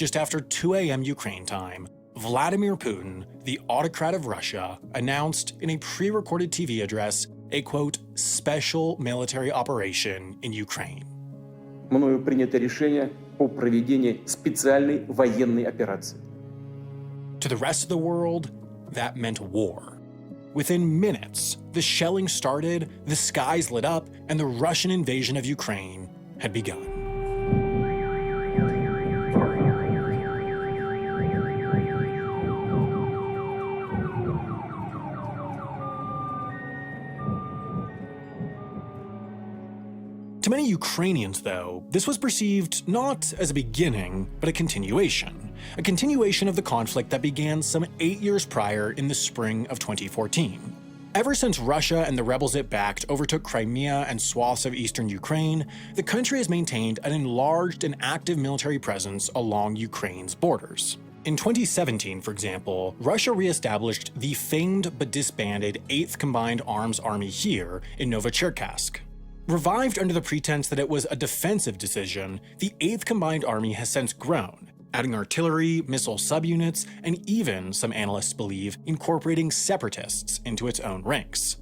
just after 2 a.m. Ukraine time, Vladimir Putin, the autocrat of Russia, announced in a pre-recorded TV address a, quote, special military operation in Ukraine. Мною принято решение о проведении специальной военной операции. To the rest of the world, that meant war. Within minutes, the shelling started, the skies lit up, and the Russian invasion of Ukraine had begun. To many Ukrainians, though, this was perceived not as a beginning, but a continuation of the conflict that began some 8 years prior in the spring of 2014. Ever since Russia and the rebels it backed overtook Crimea and swaths of eastern Ukraine, the country has maintained an enlarged and active military presence along Ukraine's borders. In 2017, for example, Russia re-established the famed but disbanded 8th Combined Arms Army here in Novocherkassk. Revived under the pretense that it was a defensive decision, the 8th Combined Army has since grown, adding artillery, missile subunits, and even, some analysts believe, incorporating separatists into its own ranks.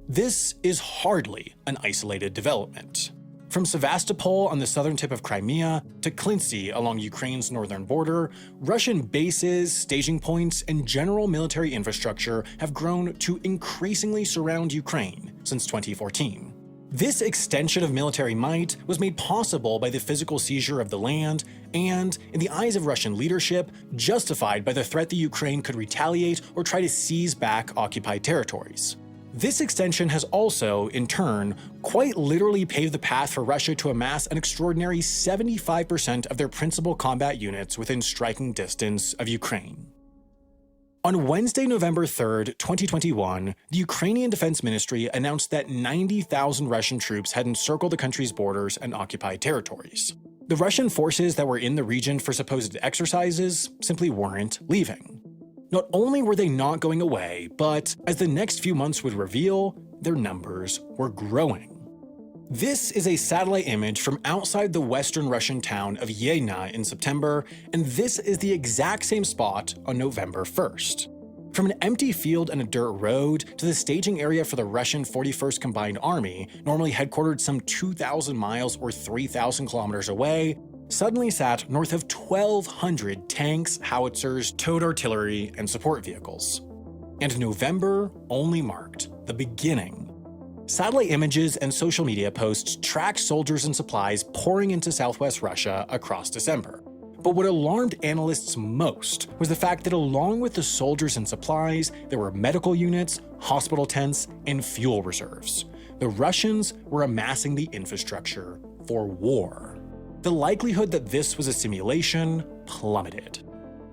This is hardly an isolated development. From Sevastopol on the southern tip of Crimea to Klintsy along Ukraine's northern border, Russian bases, staging points, and general military infrastructure have grown to increasingly surround Ukraine since 2014. This extension of military might was made possible by the physical seizure of the land and, in the eyes of Russian leadership, justified by the threat that Ukraine could retaliate or try to seize back occupied territories. This extension has also, in turn, quite literally paved the path for Russia to amass an extraordinary 75% of their principal combat units within striking distance of Ukraine. On Wednesday, November 3rd, 2021, the Ukrainian Defense Ministry announced that 90,000 Russian troops had encircled the country's borders and occupied territories. The Russian forces that were in the region for supposed exercises simply weren't leaving. Not only were they not going away, but, as the next few months would reveal, their numbers were growing. This is a satellite image from outside the western Russian town of Yelnya in September, and this is the exact same spot on November 1st. From an empty field and a dirt road to the staging area for the Russian 41st Combined Army, normally headquartered some 2,000 miles or 3,000 kilometers away, suddenly sat north of 1,200 tanks, howitzers, towed artillery, and support vehicles. And November only marked the beginning. Satellite images and social media posts tracked soldiers and supplies pouring into southwest Russia across December. But what alarmed analysts most was the fact that along with the soldiers and supplies, there were medical units, hospital tents, and fuel reserves. The Russians were amassing the infrastructure for war. The likelihood that this was a simulation plummeted.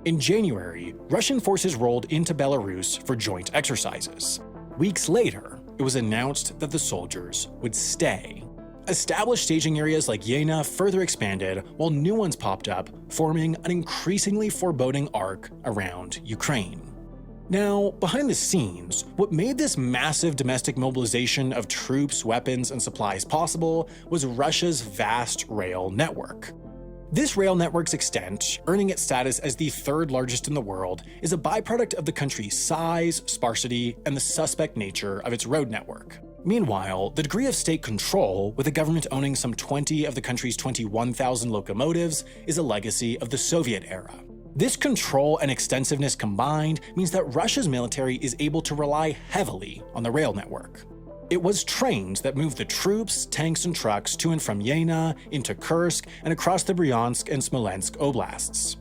In January, Russian forces rolled into Belarus for joint exercises. Weeks later, it was announced that the soldiers would stay. Established staging areas like Yelnya further expanded, while new ones popped up, forming an increasingly foreboding arc around Ukraine. Now, behind the scenes, what made this massive domestic mobilization of troops, weapons, and supplies possible was Russia's vast rail network. This rail network's extent, earning its status as the third largest in the world, is a byproduct of the country's size, sparsity, and the suspect nature of its road network. Meanwhile, the degree of state control, with the government owning some 20 of the country's 21,000 locomotives, is a legacy of the Soviet era. This control and extensiveness combined means that Russia's military is able to rely heavily on the rail network. It was trains that moved the troops, tanks, and trucks to and from Yelnya, into Kursk, and across the Bryansk and Smolensk oblasts.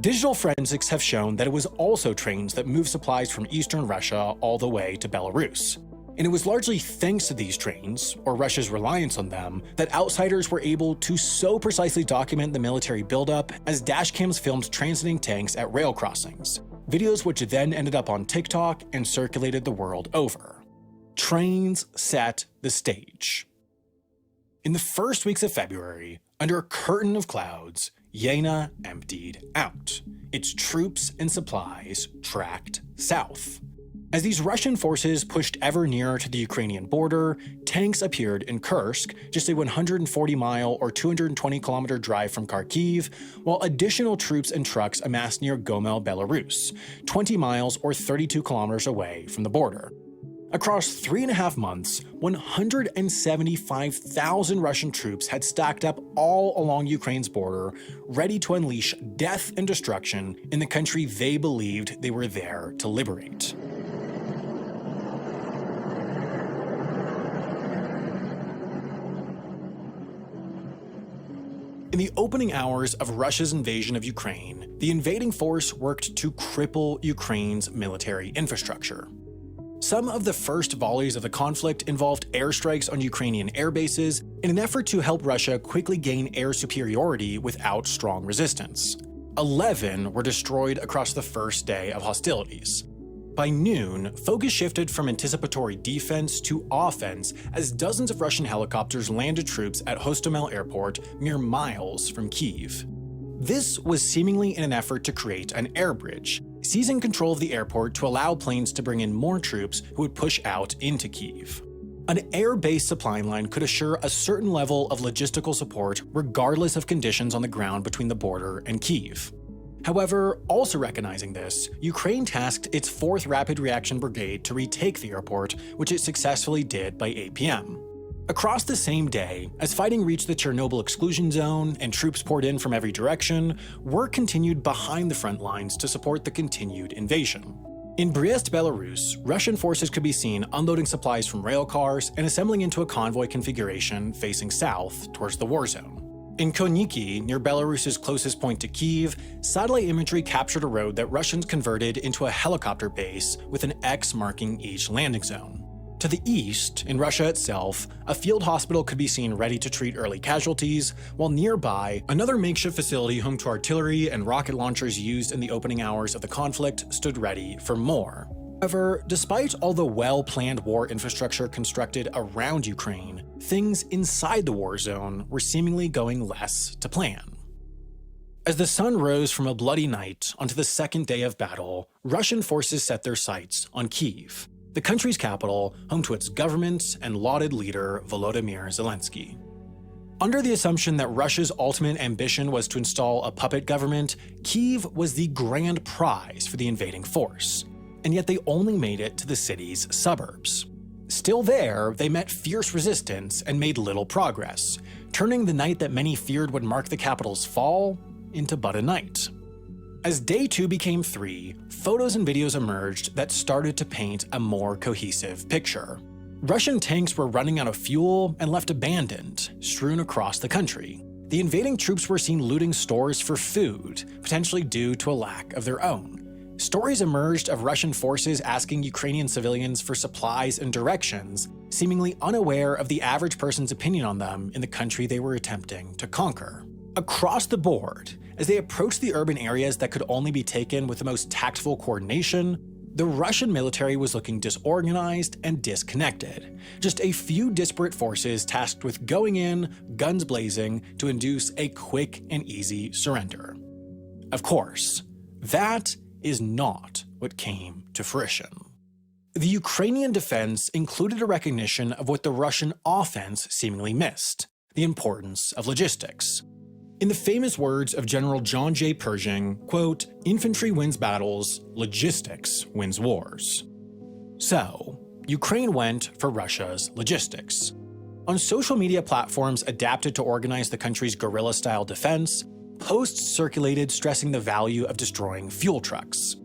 Digital forensics have shown that it was also trains that moved supplies from eastern Russia all the way to Belarus. And it was largely thanks to these trains, or Russia's reliance on them, that outsiders were able to so precisely document the military buildup as dashcams filmed transiting tanks at rail crossings, videos which then ended up on TikTok and circulated the world over. Trains set the stage. In the first weeks of February, under a curtain of clouds, Yelnya emptied out. Its troops and supplies tracked south. As these Russian forces pushed ever nearer to the Ukrainian border, tanks appeared in Kursk, just a 140-mile or 220-kilometer drive from Kharkiv, while additional troops and trucks amassed near Gomel, Belarus, 20 miles or 32 kilometers away from the border. Across 3.5 months, 175,000 Russian troops had stacked up all along Ukraine's border, ready to unleash death and destruction in the country they believed they were there to liberate. In the opening hours of Russia's invasion of Ukraine, the invading force worked to cripple Ukraine's military infrastructure. Some of the first volleys of the conflict involved airstrikes on Ukrainian air bases in an effort to help Russia quickly gain air superiority without strong resistance. 11 were destroyed across the first day of hostilities. By noon, focus shifted from anticipatory defense to offense as dozens of Russian helicopters landed troops at Hostomel Airport mere miles from Kyiv. This was seemingly in an effort to create an air bridge, seizing control of the airport to allow planes to bring in more troops who would push out into Kyiv. An air-based supply line could assure a certain level of logistical support regardless of conditions on the ground between the border and Kyiv. However, also recognizing this, Ukraine tasked its 4th Rapid Reaction Brigade to retake the airport, which it successfully did by 8 p.m. Across the same day, as fighting reached the Chernobyl exclusion zone and troops poured in from every direction, work continued behind the front lines to support the continued invasion. In Brest, Belarus, Russian forces could be seen unloading supplies from rail cars and assembling into a convoy configuration facing south towards the war zone. In Koniki, near Belarus's closest point to Kyiv, satellite imagery captured a road that Russians converted into a helicopter base with an X marking each landing zone. To the east, in Russia itself, a field hospital could be seen ready to treat early casualties, while nearby, another makeshift facility home to artillery and rocket launchers used in the opening hours of the conflict stood ready for more. However, despite all the well-planned war infrastructure constructed around Ukraine, things inside the war zone were seemingly going less to plan. As the sun rose from a bloody night onto the second day of battle, Russian forces set their sights on Kyiv, the country's capital, home to its government and lauded leader Volodymyr Zelensky. Under the assumption that Russia's ultimate ambition was to install a puppet government, Kyiv was the grand prize for the invading force, and yet they only made it to the city's suburbs. Still there, they met fierce resistance and made little progress, turning the night that many feared would mark the capital's fall into but a night. As day 2 became 3, photos and videos emerged that started to paint a more cohesive picture. Russian tanks were running out of fuel and left abandoned, strewn across the country. The invading troops were seen looting stores for food, potentially due to a lack of their own. Stories emerged of Russian forces asking Ukrainian civilians for supplies and directions, seemingly unaware of the average person's opinion on them in the country they were attempting to conquer. Across the board, as they approached the urban areas that could only be taken with the most tactful coordination, the Russian military was looking disorganized and disconnected. Just a few disparate forces tasked with going in, guns blazing, to induce a quick and easy surrender. Of course, that is not what came to fruition. The Ukrainian defense included a recognition of what the Russian offense seemingly missed: the importance of logistics. In the famous words of General John J. Pershing, quote, "Infantry wins battles, logistics wins wars." So, Ukraine went for Russia's logistics. On social media platforms adapted to organize the country's guerrilla-style defense, posts circulated stressing the value of destroying fuel trucks.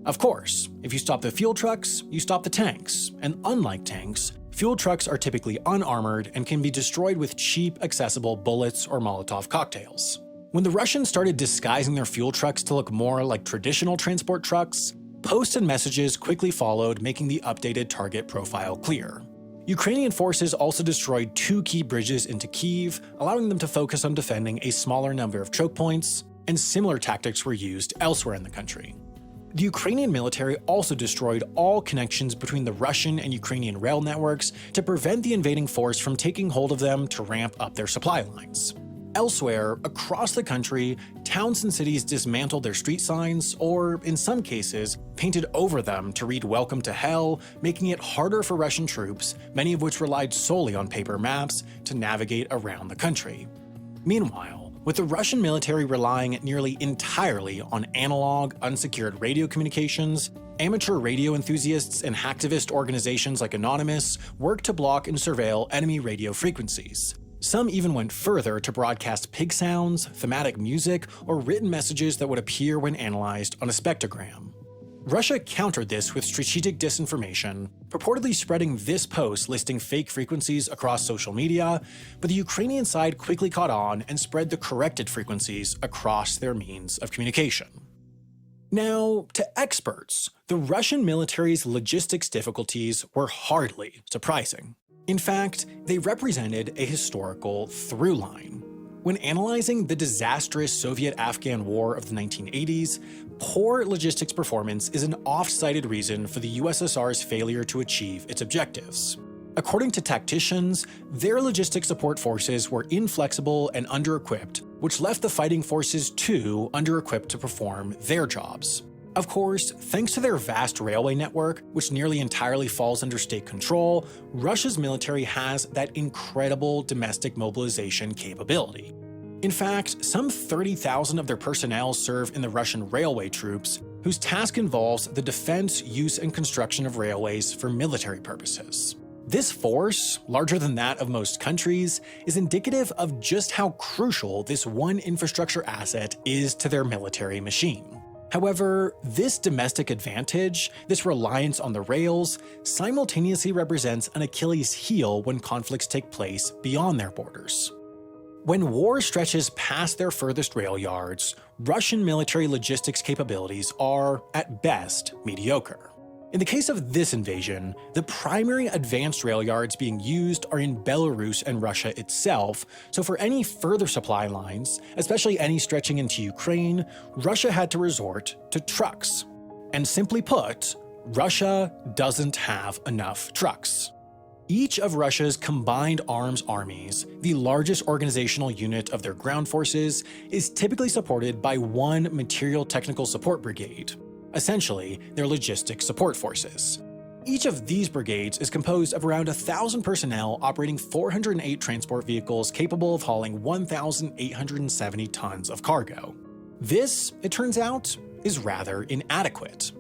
Of course, if you stop the fuel trucks, you stop the tanks, and unlike tanks, fuel trucks are typically unarmored and can be destroyed with cheap, accessible bullets or Molotov cocktails. When the Russians started disguising their fuel trucks to look more like traditional transport trucks, posts and messages quickly followed, making the updated target profile clear. Ukrainian forces also destroyed 2 key bridges into Kyiv, allowing them to focus on defending a smaller number of choke points, and similar tactics were used elsewhere in the country. The Ukrainian military also destroyed all connections between the Russian and Ukrainian rail networks to prevent the invading force from taking hold of them to ramp up their supply lines. Elsewhere, across the country, towns and cities dismantled their street signs, or, in some cases, painted over them to read "Welcome to Hell," making it harder for Russian troops, many of which relied solely on paper maps, to navigate around the country. Meanwhile, with the Russian military relying nearly entirely on analog, unsecured radio communications, amateur radio enthusiasts and hacktivist organizations like Anonymous worked to block and surveil enemy radio frequencies. Some even went further to broadcast pig sounds, thematic music, or written messages that would appear when analyzed on a spectrogram. Russia countered this with strategic disinformation, purportedly spreading this post listing fake frequencies across social media, but the Ukrainian side quickly caught on and spread the corrected frequencies across their means of communication. Now, to experts, the Russian military's logistics difficulties were hardly surprising. In fact, they represented a historical through line. When analyzing the disastrous Soviet-Afghan War of the 1980s, poor logistics performance is an oft-cited reason for the USSR's failure to achieve its objectives. According to tacticians, their logistic support forces were inflexible and under-equipped, which left the fighting forces too under-equipped to perform their jobs. Of course, thanks to their vast railway network, which nearly entirely falls under state control, Russia's military has that incredible domestic mobilization capability. In fact, some 30,000 of their personnel serve in the Russian railway troops, whose task involves the defense, use, and construction of railways for military purposes. This force, larger than that of most countries, is indicative of just how crucial this one infrastructure asset is to their military machine. However, this domestic advantage, this reliance on the rails, simultaneously represents an Achilles heel when conflicts take place beyond their borders. When war stretches past their furthest rail yards, Russian military logistics capabilities are, at best, mediocre. In the case of this invasion, the primary advanced rail yards being used are in Belarus and Russia itself, so for any further supply lines, especially any stretching into Ukraine, Russia had to resort to trucks. And simply put, Russia doesn't have enough trucks. Each of Russia's combined arms armies, the largest organizational unit of their ground forces, is typically supported by one material technical support brigade. Essentially, their logistics support forces. Each of these brigades is composed of around 1,000 personnel operating 408 transport vehicles capable of hauling 1,870 tons of cargo. This, it turns out, is rather inadequate.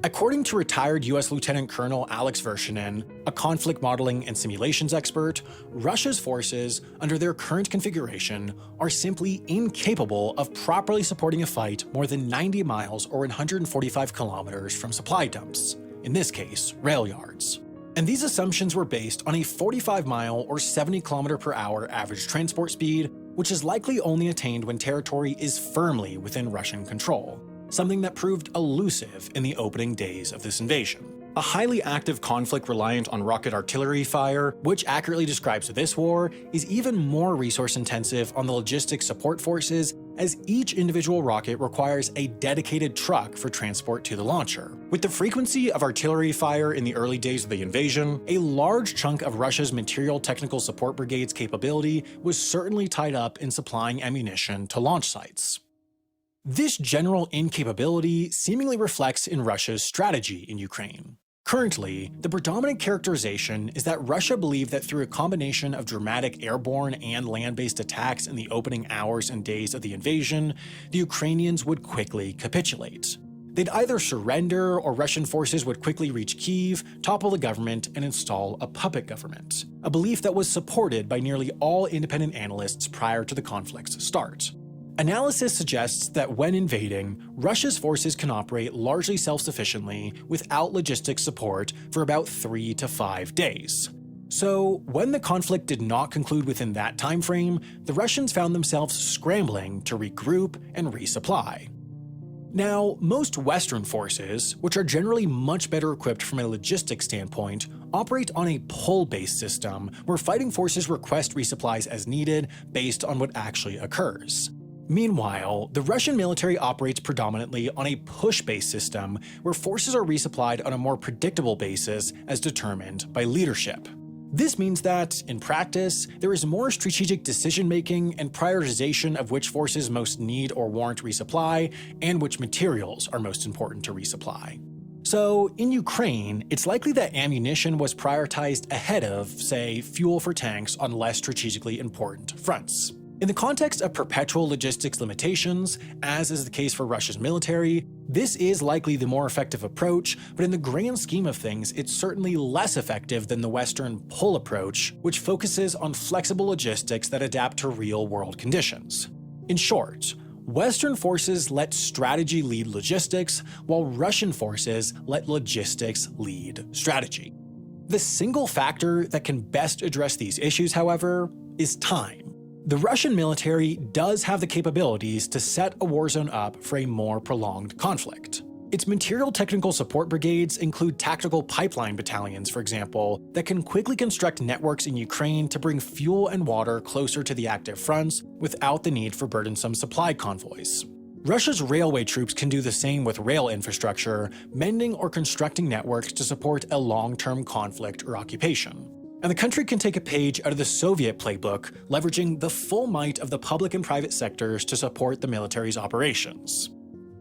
According to retired US Lieutenant Colonel Alex Vershinin, a conflict modeling and simulations expert, Russia's forces, under their current configuration, are simply incapable of properly supporting a fight more than 90 miles or 145 kilometers from supply dumps, in this case, rail yards. And these assumptions were based on a 45-mile or 70-km/h average transport speed, which is likely only attained when territory is firmly within Russian control, something that proved elusive in the opening days of this invasion. A highly active conflict reliant on rocket artillery fire, which accurately describes this war, is even more resource-intensive on the logistics support forces, as each individual rocket requires a dedicated truck for transport to the launcher. With the frequency of artillery fire in the early days of the invasion, a large chunk of Russia's material technical support brigade's capability was certainly tied up in supplying ammunition to launch sites. This general incapability seemingly reflects in Russia's strategy in Ukraine. Currently, the predominant characterization is that Russia believed that through a combination of dramatic airborne and land-based attacks in the opening hours and days of the invasion, the Ukrainians would quickly capitulate. They'd either surrender or Russian forces would quickly reach Kyiv, topple the government, and install a puppet government, a belief that was supported by nearly all independent analysts prior to the conflict's start. Analysis suggests that when invading, Russia's forces can operate largely self-sufficiently without logistics support for about 3 to 5 days. So, when the conflict did not conclude within that time frame, the Russians found themselves scrambling to regroup and resupply. Now, most Western forces, which are generally much better equipped from a logistics standpoint, operate on a pull-based system where fighting forces request resupplies as needed based on what actually occurs. Meanwhile, the Russian military operates predominantly on a push-based system where forces are resupplied on a more predictable basis as determined by leadership. This means that, in practice, there is more strategic decision-making and prioritization of which forces most need or warrant resupply, and which materials are most important to resupply. So, in Ukraine, it's likely that ammunition was prioritized ahead of, say, fuel for tanks on less strategically important fronts. In the context of perpetual logistics limitations, as is the case for Russia's military, this is likely the more effective approach, but in the grand scheme of things, it's certainly less effective than the Western pull approach, which focuses on flexible logistics that adapt to real-world conditions. In short, Western forces let strategy lead logistics, while Russian forces let logistics lead strategy. The single factor that can best address these issues, however, is time. The Russian military does have the capabilities to set a war zone up for a more prolonged conflict. Its material technical support brigades include tactical pipeline battalions, for example, that can quickly construct networks in Ukraine to bring fuel and water closer to the active fronts without the need for burdensome supply convoys. Russia's railway troops can do the same with rail infrastructure, mending or constructing networks to support a long-term conflict or occupation. And the country can take a page out of the Soviet playbook, leveraging the full might of the public and private sectors to support the military's operations.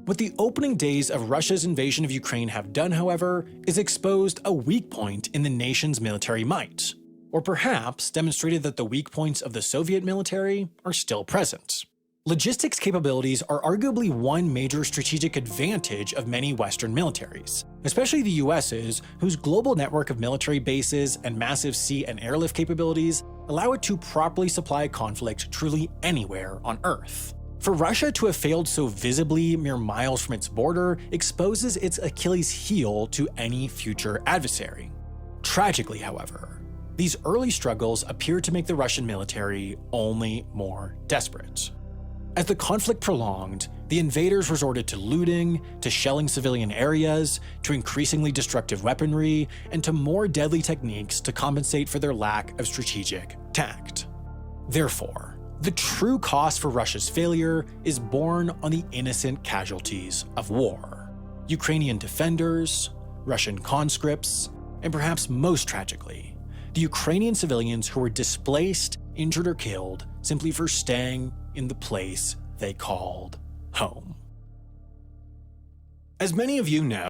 What the opening days of Russia's invasion of Ukraine have done, however, is exposed a weak point in the nation's military might, or perhaps demonstrated that the weak points of the Soviet military are still present. Logistics capabilities are arguably one major strategic advantage of many Western militaries, especially the US's, whose global network of military bases and massive sea and airlift capabilities allow it to properly supply conflict truly anywhere on Earth. For Russia to have failed so visibly mere miles from its border exposes its Achilles heel to any future adversary. Tragically, however, these early struggles appear to make the Russian military only more desperate. As the conflict prolonged, the invaders resorted to looting, to shelling civilian areas, to increasingly destructive weaponry, and to more deadly techniques to compensate for their lack of strategic tact. Therefore, the true cost for Russia's failure is borne on the innocent casualties of war: Ukrainian defenders, Russian conscripts, and perhaps most tragically, the Ukrainian civilians who were displaced, injured, or killed simply for staying in the place they called home. As many of you know,